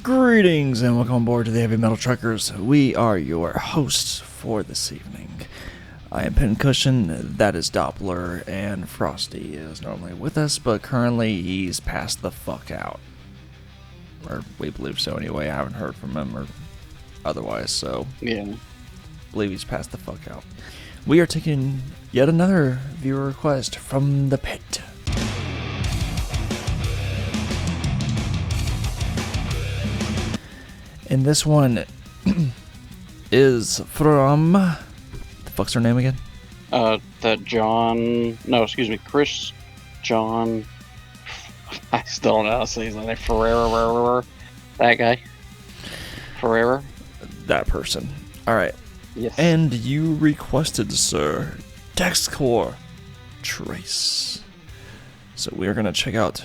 Greetings and welcome aboard to the Heavy Metal Truckers. We are your hosts for this evening. I am Pincushion, that is Doppler, and Frosty is normally with us, but currently he's passed the fuck out. Or we believe so anyway. I haven't heard from him or otherwise, so yeah, believe he's passed the fuck out. We are taking yet another viewer request from the pit. And this one is from... the fuck's her name again? Chris John. I still don't know how to say his name. Ferreira. That guy. Ferreira. That person. Alright. Yes. And you requested, sir, Dexcore Trace. So we are going to check out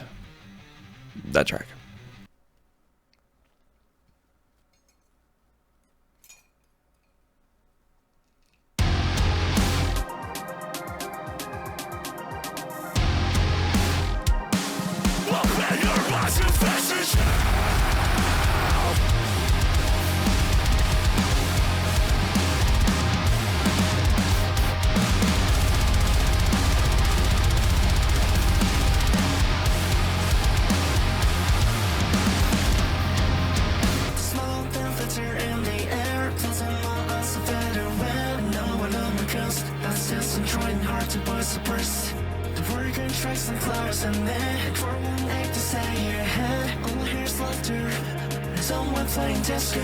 that track. Someone playing Dexcore.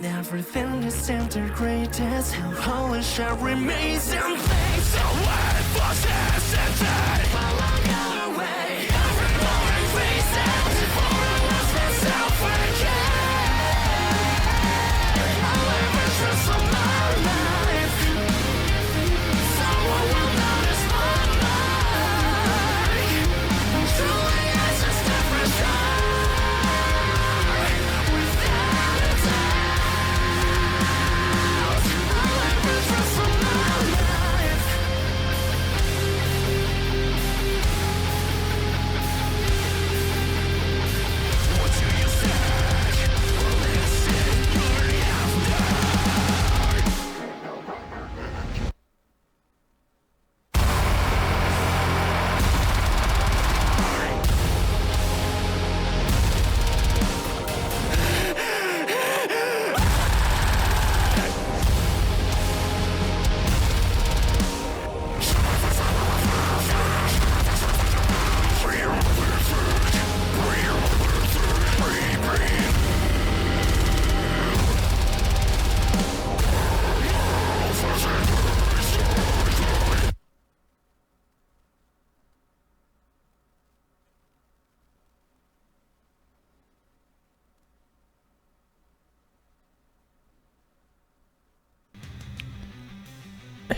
Everything is integrated, how all shall remains in place. So when forces enter, while I go away, every moment faces for a lost myself again. I live a trust of my life. Someone will notice my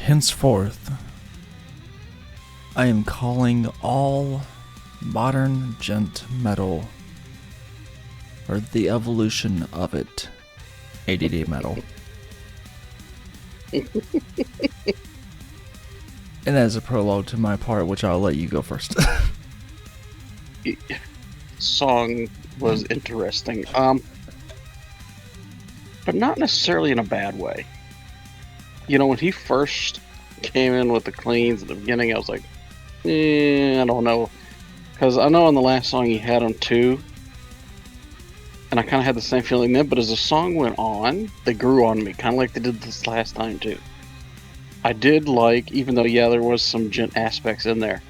henceforth, I am calling all modern gent metal, or the evolution of it, ADD metal. And as a prologue to my part, which I'll let you go first. Song was interesting, but not necessarily in a bad way. You know, when he first came in with the cleans at the beginning, I was like, I don't know, because I know on the last song he had them too, and I kind of had the same feeling then. But as the song went on, they grew on me, kind of like they did this last time too. I did like, even though there was some gent aspects in there,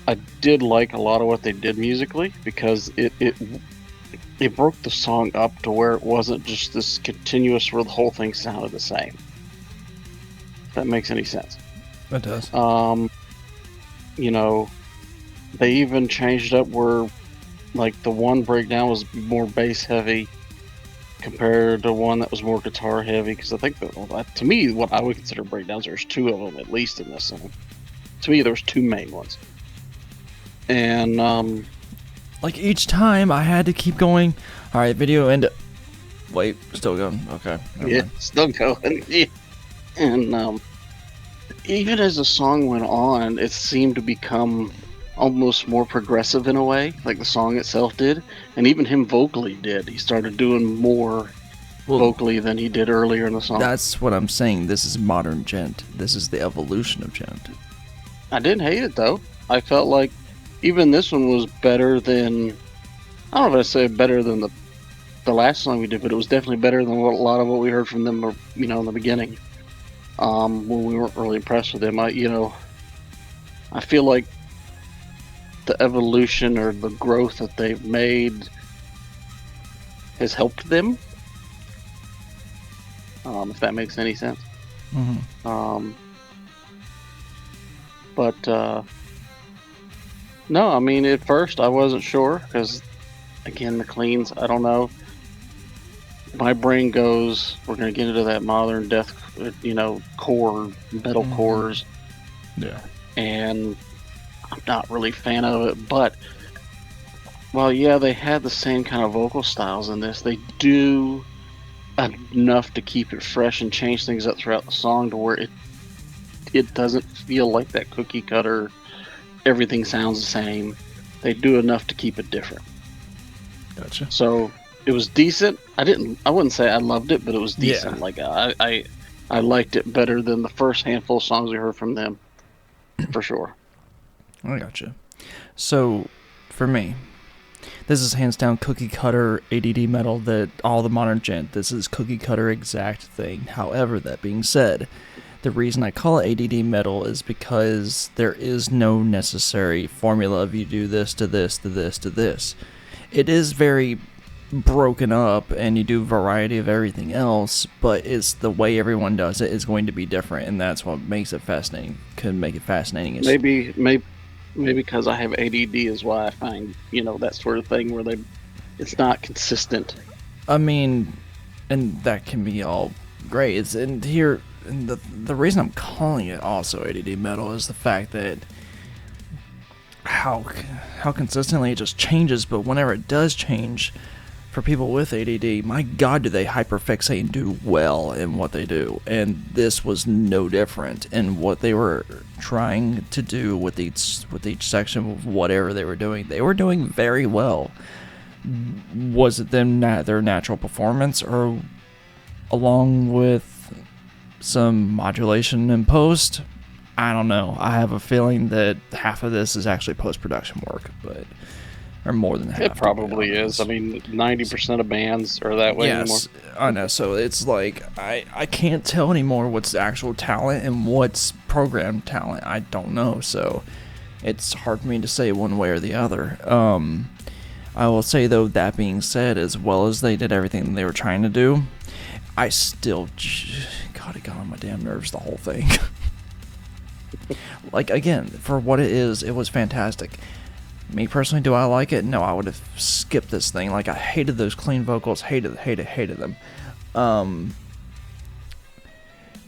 I did like a lot of what they did musically, because it broke the song up to where it wasn't just this continuous where the whole thing sounded the same. If that makes any sense. That does. You know, they even changed up where, like, the one breakdown was more bass heavy compared to one that was more guitar heavy, because I think that, to me, what I would consider breakdowns, there's two of them at least in this song. To me, there was two main ones. And like each time I had to keep going. All right, video end. Wait, still going. Okay. yeah, still going. Yeah. And even as the song went on, it seemed to become almost more progressive in a way, like the song itself did, and even him vocally did. He started doing more vocally than he did earlier in the song. That's what I'm saying. This is modern gent. This is the evolution of gent. I didn't hate it though. I felt like even this one was better than, I don't know if I say better than the last song we did, but it was definitely better than a lot of what we heard from them, in the beginning. When we weren't really impressed with them. I feel like the evolution or the growth that they've made has helped them. If that makes any sense. Mm-hmm. But no, I mean, at first I wasn't sure, because again, the cleans, I don't know. My brain goes, we're going to get into that modern death, core, metal cores. Yeah. And I'm not really a fan of it, but well, yeah, they had the same kind of vocal styles in this. They do enough to keep it fresh and change things up throughout the song to where it doesn't feel like that cookie cutter, everything sounds the same. They do enough to keep it different. Gotcha. So it was decent. I wouldn't say I loved it, but it was decent. Yeah. Like I liked it better than the first handful of songs we heard from them, for sure. I gotcha. So, for me, this is hands down cookie cutter ADD metal that all the modern gent, this is cookie cutter exact thing. However, that being said, the reason I call it ADD metal is because there is no necessary formula of you do this to this to this to this. It is very broken up and you do a variety of everything else, but it's the way everyone does it is going to be different, and that's what makes it fascinating. Could make it fascinating. Maybe because I have ADD is why I find, that sort of thing where it's not consistent. I mean, and that can be all great. And the reason I'm calling it also ADD metal is the fact that how consistently it just changes, but whenever it does change, for people with ADD, my God, do they hyperfixate and do well in what they do. And this was no different in what they were trying to do with each section of whatever they were doing. They were doing very well. Was it their natural performance, or along with some modulation in post? I don't know. I have a feeling that half of this is actually post-production work, or more than half. It probably is. I mean, 90% of bands are that way anymore. Yes, I know. So it's like, I can't tell anymore what's actual talent and what's programmed talent. I don't know. So it's hard for me to say one way or the other. I will say, though, that being said, as well as they did everything they were trying to do, I still, God, it got on my damn nerves, the whole thing. Like, again, for what it is, it was fantastic. Me personally, do I like it? No, I would have skipped this thing. Like, I hated those clean vocals, hated them.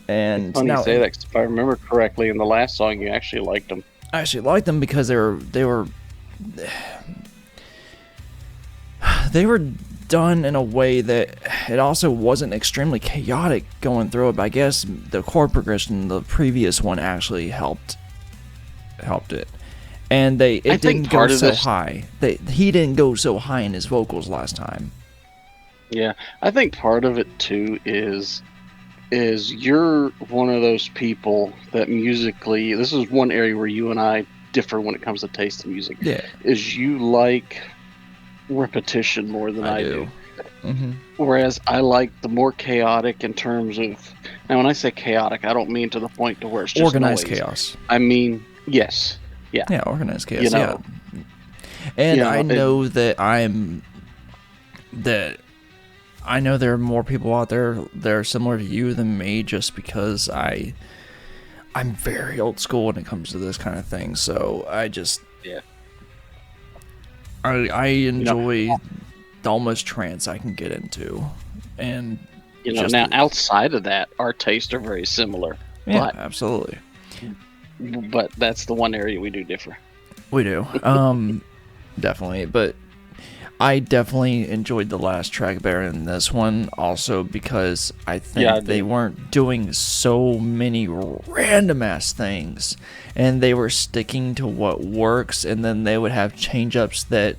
It's And funny you now say that, 'cause if I remember correctly, in the last song, you actually liked them. I actually liked them because they were done in a way that it also wasn't extremely chaotic going through it. But I guess the chord progression, the previous one, actually helped it. And it didn't go so high. He didn't go so high in his vocals last time. Yeah, I think part of it too is you're one of those people that musically, this is one area where you and I differ when it comes to taste in music. Yeah. Is you like repetition more than I do. Mm-hmm. Whereas I like the more chaotic in terms of, now when I say chaotic, I don't mean to the point to where it's just Organized noise. chaos. I mean, yes. Yeah. Yeah, organized chaos. You know, yeah. And you know, I know that I know there are more people out there that are similar to you than me, just because I'm very old school when it comes to this kind of thing. So I just I enjoy the almost trance I can get into, and now outside of that, our tastes are very similar. Yeah, absolutely. But that's the one area we do differ. We do, definitely. But I definitely enjoyed the last track better than this one, also because I think they weren't doing so many random ass things, and they were sticking to what works, and then they would have change-ups that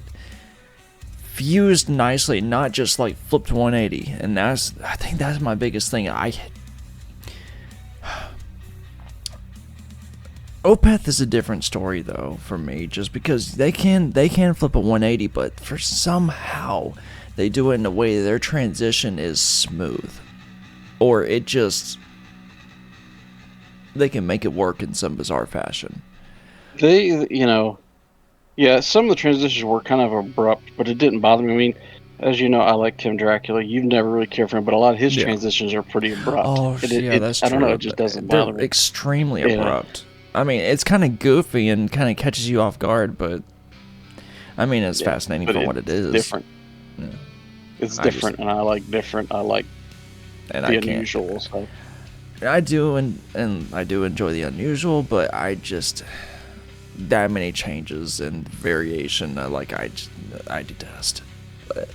fused nicely, not just like flipped 180. And I think that's my biggest thing. Opeth is a different story though for me, just because they can flip a 180, but for somehow they do it in a way their transition is smooth, or they can make it work in some bizarre fashion. Some of the transitions were kind of abrupt, but it didn't bother me. I mean, as you know, I like Kim Dracula. You've never really cared for him, but a lot of his transitions are pretty abrupt. Oh, that's true. I don't know, it just doesn't bother me. They're extremely abrupt. I mean, it's kind of goofy and kind of catches you off guard, but I mean, it's fascinating for what it is. Different. Yeah. It's different, and I like different. I like the unusual. So. I do, and I do enjoy the unusual, but I just that many changes and variation, I detest. But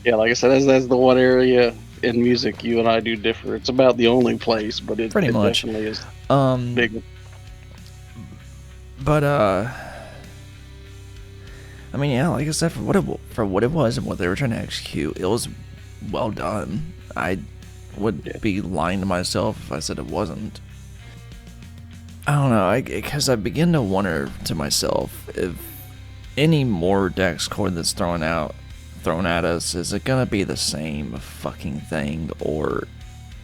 yeah, like I said, that's the one area in music you and I do differ. It's about the only place, but it definitely is big. But I mean, yeah, like I said, for what it was and what they were trying to execute, it was well done. I would be lying to myself if I said it wasn't. I don't know, because I begin to wonder to myself, if any more Dexcore that's thrown at us, is it gonna be the same fucking thing, or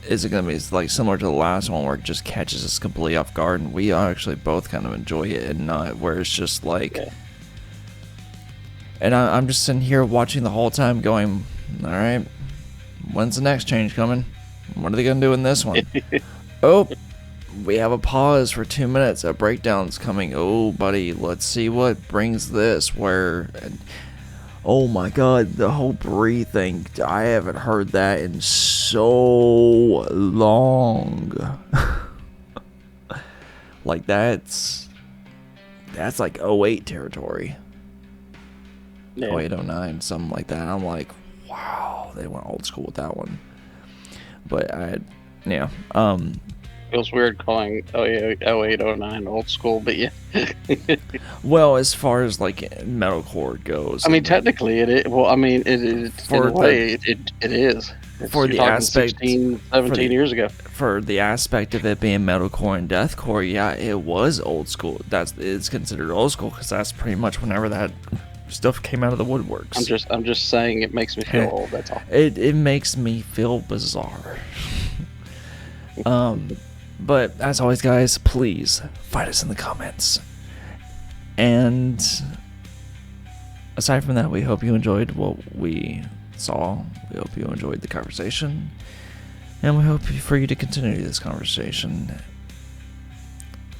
is it gonna be like similar to the last one where it just catches us completely off guard and we actually both kind of enjoy it, and not where it's just like and I'm just sitting here watching the whole time going, alright, when's the next change coming? What are they gonna do in this one? Oh, we have a pause for 2 minutes, a breakdown's coming. Oh buddy, let's see what brings this, oh my god, the whole breathe thing, I haven't heard that in so long. Like that's like 08 territory. 08, 09, something like that. I'm like, wow, they went old school with that one. But feels weird calling 08, 09 old school, but yeah. Well, as far as like metalcore goes, I mean, technically it is. Well, I mean, it is. In a way, it is. For the aspect, 16, 17 years ago. For the aspect of it being metalcore and deathcore, yeah, it was old school. It's considered old school because that's pretty much whenever that stuff came out of the woodworks. I'm just saying it makes me feel old. That's all. It makes me feel bizarre. But as always, guys, please fight us in the comments. And aside from that, we hope you enjoyed what we saw. We hope you enjoyed the conversation. And we hope for you to continue this conversation.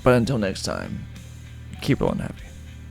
But until next time, keep rolling happy.